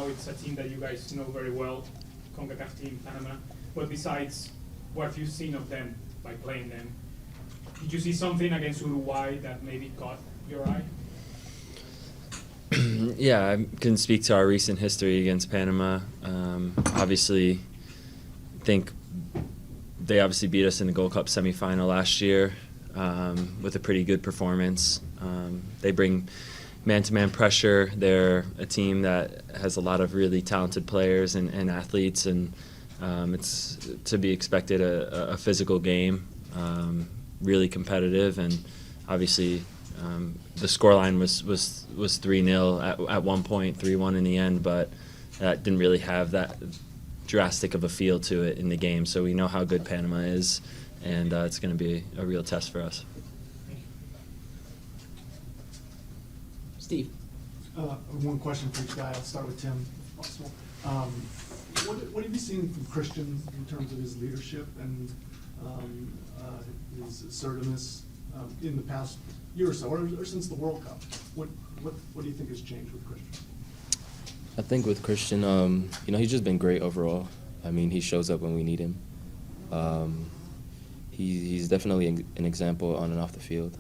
now it's a team that you guys know very well, CONCACAF team, Panama. But besides what you've seen of them by playing them, did you see something against Uruguay that maybe caught your eye? Yeah, I can speak to our recent history against Panama. Obviously, I think they obviously beat us in the Gold Cup semifinal last year with a pretty good performance. They bring man-to-man pressure. They're a team that has a lot of really talented players and athletes, and it's to be expected a physical game, really competitive, and obviously the scoreline was 3-0 at one point, 3-1 in the end, but that didn't really have that drastic of a feel to it in the game. So we know how good Panama is, and it's going to be a real test for us. Steve. One question for each guy. I'll start with Tim, if possible. What have you seen from Christian in terms of his leadership and his assertiveness in the past year or so, or since the World Cup? What do you think has changed with Christian? I think with Christian, he's just been great overall. I mean, he shows up when we need him. He's definitely an example on and off the field.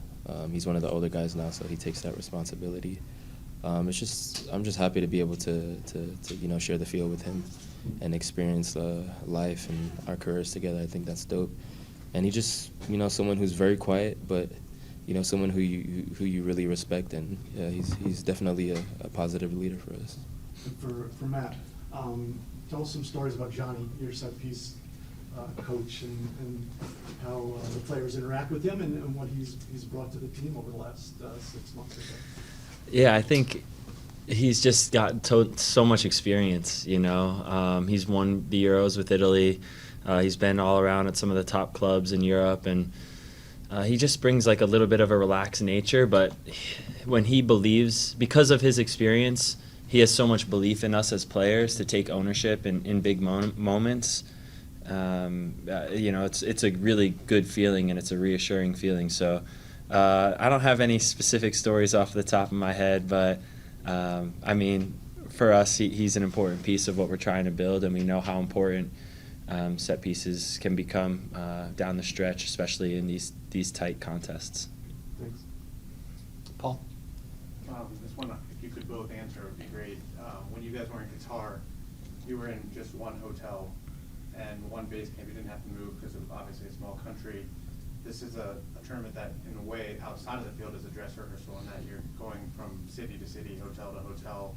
He's one of the older guys now, so he takes that responsibility. I'm just happy to be able to share the field with him and experience life and our careers together. I think that's dope. And he just, someone who's very quiet, but someone who you really respect, and he's definitely a positive leader for us. For Matt, tell us some stories about Johnny, your set piece coach, and how the players interact with him, and what he's brought to the team over the last 6 months or so. Yeah, I think he's just got so much experience. He's won the Euros with Italy. He's been all around at some of the top clubs in Europe, and he just brings like a little bit of a relaxed nature. But when he believes, because of his experience, he has so much belief in us as players to take ownership in big moments. It's a really good feeling, and it's a reassuring feeling. So I don't have any specific stories off the top of my head, but for us, he's an important piece of what we're trying to build, and we know how important set pieces can become down the stretch, especially in these tight contests. Thanks. Paul. This one, if you could both answer, would be great. When you guys were in Qatar, you were in just one hotel and one base camp. You didn't have to move because of obviously a small country. This is a tournament that, in a way, outside of the field is a dress rehearsal, and that you're going from city to city, hotel to hotel.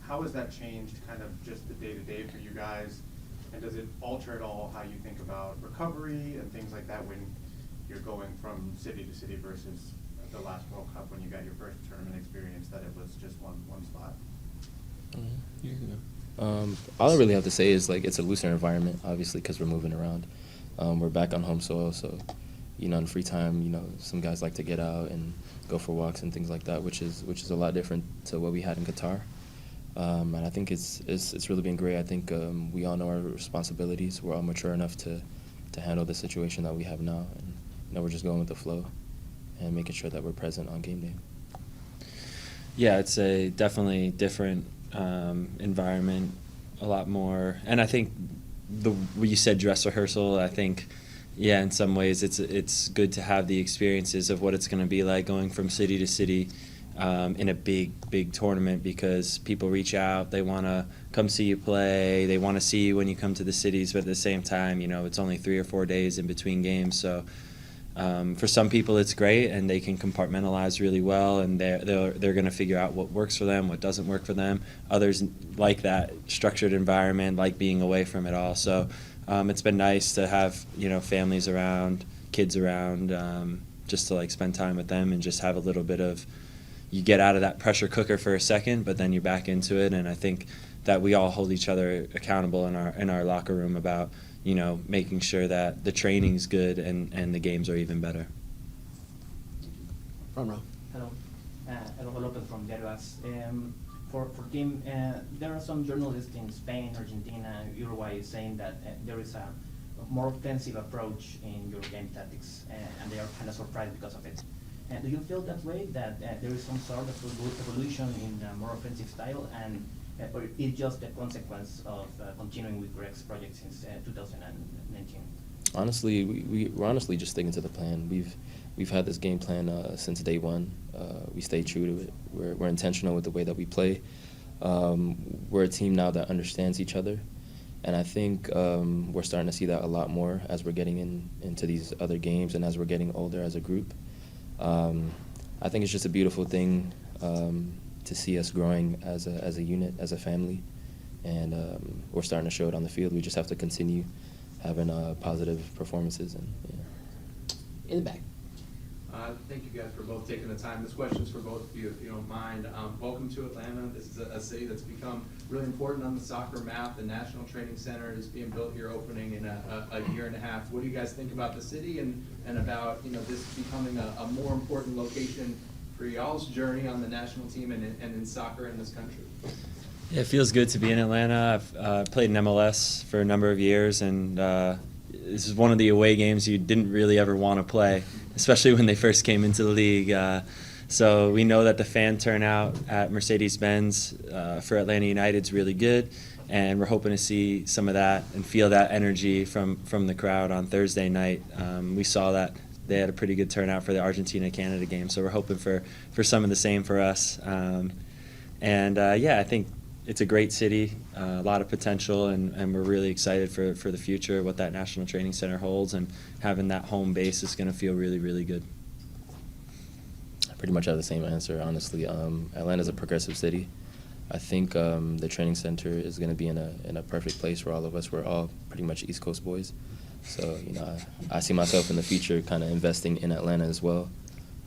How has that changed kind of just the day-to-day for you guys? And does it alter at all how you think about recovery and things like that when you're going from city to city versus the last World Cup when you got your first tournament experience, that it was just one spot? All I really have to say is it's a looser environment, obviously, because we're moving around. We're back on home soil, so in free time, some guys like to get out and go for walks and things like that, which is a lot different to what we had in Qatar. And I think it's really been great. I think we all know our responsibilities. We're all mature enough to handle the situation that we have now, and we're just going with the flow and making sure that we're present on game day. Yeah, it's a definitely different environment, a lot more, and I think you said dress rehearsal. I think, yeah, in some ways it's good to have the experiences of what it's going to be like going from city to city in a big tournament, because people reach out, they want to come see you play, they want to see you when you come to the cities, but at the same time, it's only 3 or 4 days in between games, so for some people it's great, and they can compartmentalize really well, and they're going to figure out what works for them, what doesn't work for them. Others like that structured environment, like being away from it all. So it's been nice to have families around, kids around, just to spend time with them and just have a little bit of, you get out of that pressure cooker for a second, but then you're back into it. And I think that we all hold each other accountable in our locker room about making sure that the training's good and the games are even better. Front row. Hello. Eduardo Lopez from Derbas. For Tim, there are some journalists in Spain, Argentina, Uruguay saying that there is a more offensive approach in your game tactics, and they are kind of surprised because of it. Do you feel that way, that there is some sort of evolution in a more offensive style? And or it's just a consequence of continuing with Greg's project since 2019? Honestly, we're honestly just sticking to the plan. We've had this game plan since day one. We stay true to it. We're intentional with the way that we play. We're a team now that understands each other, and I think we're starting to see that a lot more as we're getting into these other games and as we're getting older as a group. I think it's just a beautiful thing to see us growing as a unit, as a family, and we're starting to show it on the field. We just have to continue having positive performances. And yeah. In the back. Thank you guys for both taking the time. This question is for both of you, if you don't mind. Welcome to Atlanta. This is a city that's become really important on the soccer map. The National Training Center is being built here, opening in a year and a half. What do you guys think about the city and about this becoming a more important location for y'all's journey on the national team and in soccer in this country? Yeah, it feels good to be in Atlanta. I've played in MLS for a number of years, and this is one of the away games you didn't really ever want to play, especially when they first came into the league. So we know that the fan turnout at Mercedes-Benz for Atlanta United is really good, and we're hoping to see some of that and feel that energy from the crowd on Thursday night. We saw that they had a pretty good turnout for the Argentina-Canada game, so we're hoping for some of the same for us. I think it's a great city, a lot of potential, and we're really excited for the future, what that National Training Center holds, and having that home base is going to feel really, really good. I pretty much have the same answer, honestly. Atlanta's a progressive city. I think the training center is going to be in a perfect place for all of us. We're all pretty much East Coast boys. So, I see myself in the future kind of investing in Atlanta as well.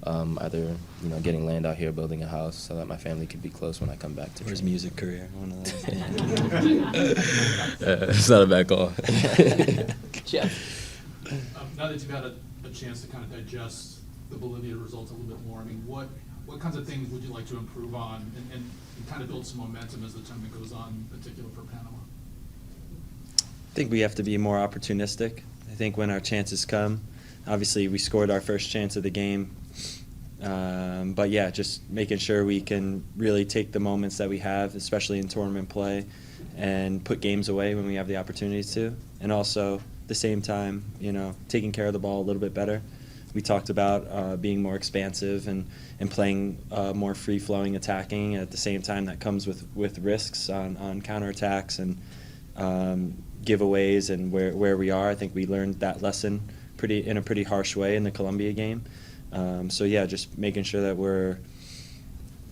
Either getting land out here, building a house so that my family could be close when I come back to Or his training. music career, one of those. It's not a bad call. Jeff. Now that you've had a chance to kind of digest the Bolivia results a little bit more, I mean, what kinds of things would you like to improve on and kind of build some momentum as the tournament goes on, in particular for Panama? I think we have to be more opportunistic. I think when our chances come, obviously we scored our first chance of the game. But yeah, just making sure we can really take the moments that we have, especially in tournament play, and put games away when we have the opportunities to. And also, at the same time, taking care of the ball a little bit better. We talked about being more expansive and playing more free-flowing attacking. At the same time, that comes with risks on counterattacks and giveaways and where we are. I think we learned that lesson in a pretty harsh way in the Colombia game. Just making sure that we're,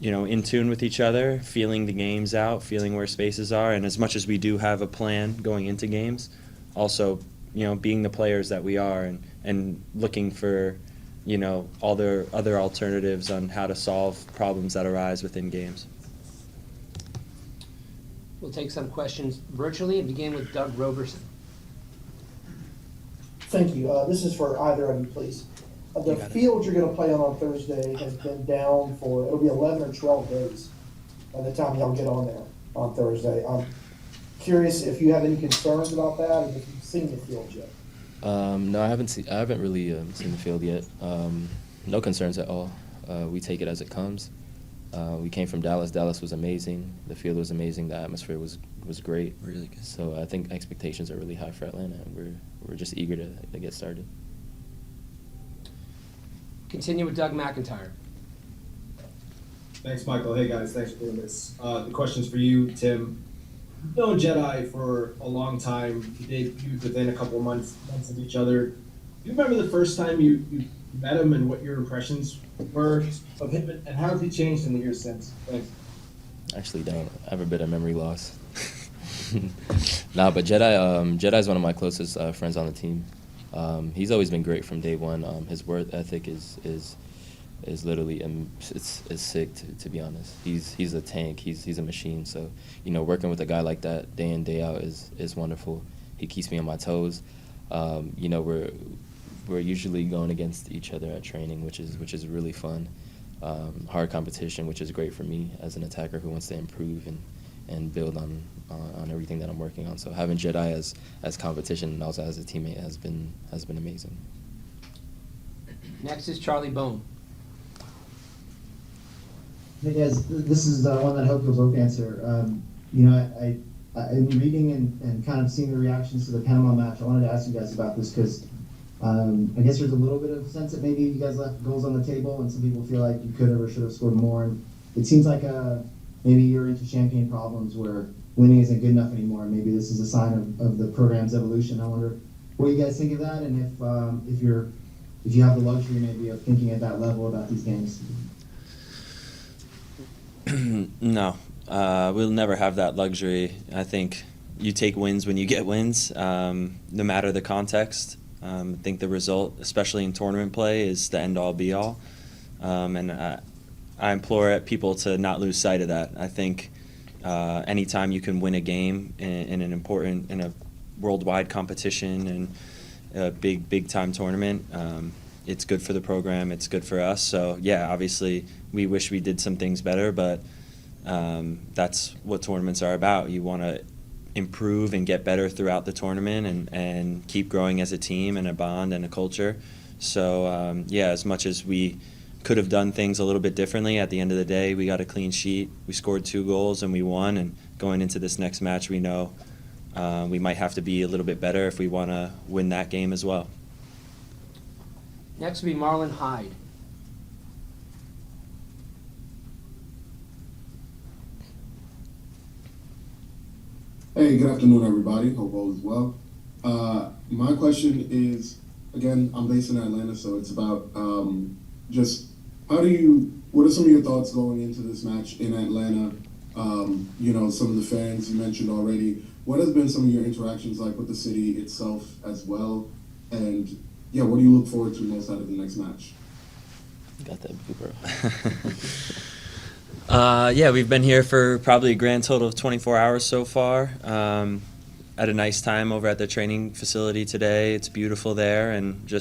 in tune with each other, feeling the games out, feeling where spaces are, and as much as we do have a plan going into games, also, being the players that we are and looking for, all the other alternatives on how to solve problems that arise within games. We'll take some questions virtually and begin with Doug Roberson. Thank you. This is for either of you, please. The field you're going to play on Thursday has been down it'll be 11 or 12 days by the time y'all get on there on Thursday. I'm curious if you have any concerns about that and if you've seen the field yet. No, I haven't really seen the field yet. No concerns at all. We take it as it comes. We came from Dallas. Dallas was amazing. The field was amazing. The atmosphere was great. Really good. So I think expectations are really high for Atlanta, and we're just eager to get started. Continue with Doug McIntyre. Thanks, Michael. Hey, guys. Thanks for doing this. The question's for you, Tim. You've known Jedi for a long time. You debuted within a couple of months of each other. Do you remember the first time you met him and what your impressions were of him, and how has he changed in the years since? Thanks. Actually, don't. I have a bit of memory loss. Nah, but Jedi's one of my closest friends on the team. He's always been great from day one. His work ethic is literally it's sick to be honest. He's a tank. He's a machine. So working with a guy like that day in day out is wonderful. He keeps me on my toes. We're usually going against each other at training, which is really fun. Hard competition, which is great for me as an attacker who wants to improve and build on everything that I'm working on. So having Jedi as competition and also as a teammate has been amazing. Next is Charlie Bone. Hey guys, this is one that I hope you'll both answer. In reading and kind of seeing the reactions to the Panama match, I wanted to ask you guys about this because I guess there's a little bit of sense that maybe you guys left goals on the table, and some people feel like you could have or should have scored more. And it seems like maybe you're into champagne problems where winning isn't good enough anymore. Maybe this is a sign of the program's evolution. I wonder what you guys think of that, and if you have the luxury maybe of thinking at that level about these games. No, we'll never have that luxury. I think you take wins when you get wins, no matter the context. I think the result, especially in tournament play, is the end-all, be-all. And I implore people to not lose sight of that. I think anytime you can win a game in a worldwide competition and a big-time tournament, it's good for the program, it's good for us. So, yeah, obviously we wish we did some things better, but that's what tournaments are about. You want to improve and get better throughout the tournament and keep growing as a team and a bond and a culture. So, yeah, as much as we could have done things a little bit differently, at the end of the day, we got a clean sheet. We scored 2 goals and we won, and going into this next match, we know we might have to be a little bit better if we want to win that game as well. Next will be Marlon Hyde. Hey, good afternoon, everybody. Hope all is well. My question is, again, I'm based in Atlanta, so it's about just what are some of your thoughts going into this match in Atlanta? Some of the fans you mentioned already. What has been some of your interactions like with the city itself as well? And yeah, what do you look forward to most out of the next match? Got that, bro. Yeah, we've been here for probably a grand total of 24 hours so far. Had a nice time over at the training facility today. It's beautiful there, and we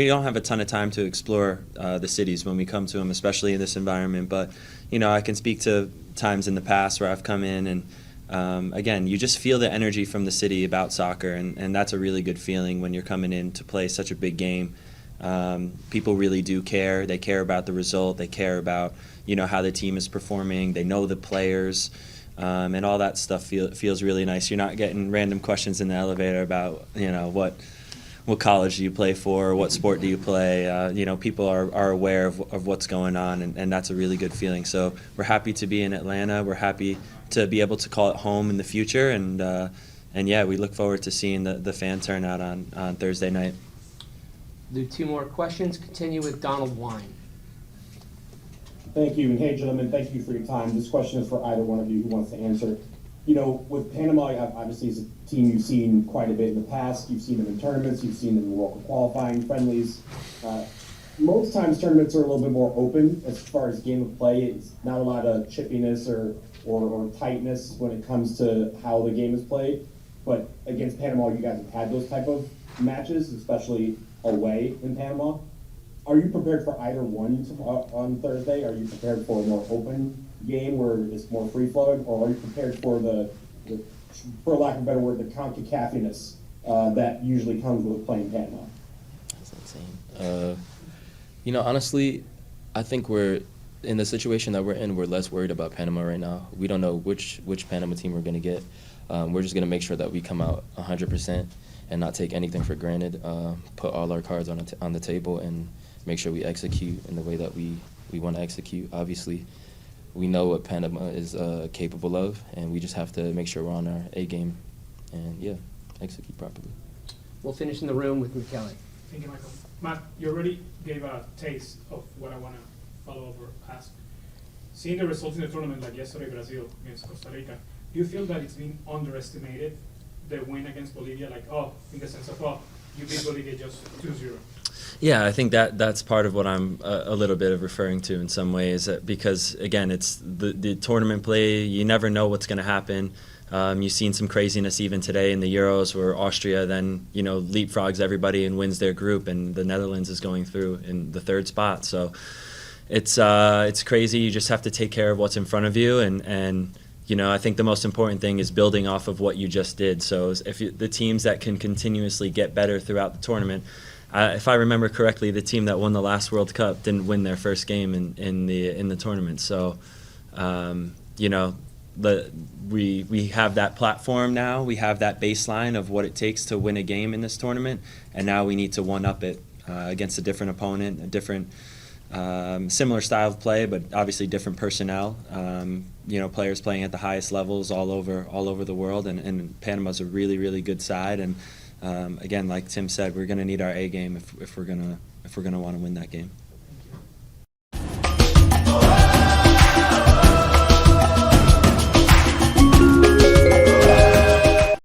don't have a ton of time to explore the cities when we come to them, especially in this environment. But I can speak to times in the past where I've come in, and again, you just feel the energy from the city about soccer, and that's a really good feeling when you're coming in to play such a big game. People really do care. They care about the result. They care about how the team is performing. They know the players, and all that stuff feels really nice. You're not getting random questions in the elevator about what college do you play for, or what sport do you play. People are aware of what's going on, and that's a really good feeling. So we're happy to be in Atlanta. We're happy to be able to call it home in the future, and yeah, we look forward to seeing the fan turnout on Thursday night. Do 2 more questions. Continue with Donald Wine. Thank you, and hey, gentlemen, thank you for your time. This question is for either one of you who wants to answer. With Panama, obviously, it's a team you've seen quite a bit in the past. You've seen them in tournaments. You've seen them in World Cup qualifying, friendlies. Most times, tournaments are a little bit more open as far as game of play. It's not a lot of chippiness or tightness when it comes to how the game is played. But against Panama, you guys have had those type of matches, especially away in Panama. Are you prepared for either one on Thursday? Are you prepared for a more open game where it's more free-flowing, or are you prepared for for lack of a better word, the CONCACAF-iness that usually comes with playing Panama? That's insane. Honestly, I think we're in the situation that we're in. We're less worried about Panama right now. We don't know which Panama team we're going to get. We're just going to make sure that we come out 100% and not take anything for granted. Put all our cards on the table and make sure we execute in the way that we want to execute. Obviously, we know what Panama is capable of, and we just have to make sure we're on our A game and, yeah, execute properly. We'll finish in the room with McKelly. Thank you, Michael. Matt, you already gave a taste of what I want to follow up or ask. Seeing the results in the tournament, like yesterday, Brazil against Costa Rica, do you feel that it's been underestimated, the win against Bolivia? In the sense of, you beat Bolivia just 2-0. Yeah, I think that's part of what I'm a little bit of referring to in some ways, because again, it's the tournament play. You never know what's going to happen. You've seen some craziness even today in the Euros, where Austria then leapfrogs everybody and wins their group, and the Netherlands is going through in the 3rd spot. So it's crazy. You just have to take care of what's in front of you, and I think the most important thing is building off of what you just did. So if the teams that can continuously get better throughout the tournament. If I remember correctly, the team that won the last World Cup didn't win their first game in the tournament. So, we have that platform now. We have that baseline of what it takes to win a game in this tournament, and now we need to one-up it against a different opponent, a different similar style of play, but obviously different personnel. Players playing at the highest levels all over the world, and Panama's a really, really good side. And again, like Tim said, we're going to need our A game if we're gonna want to win that game.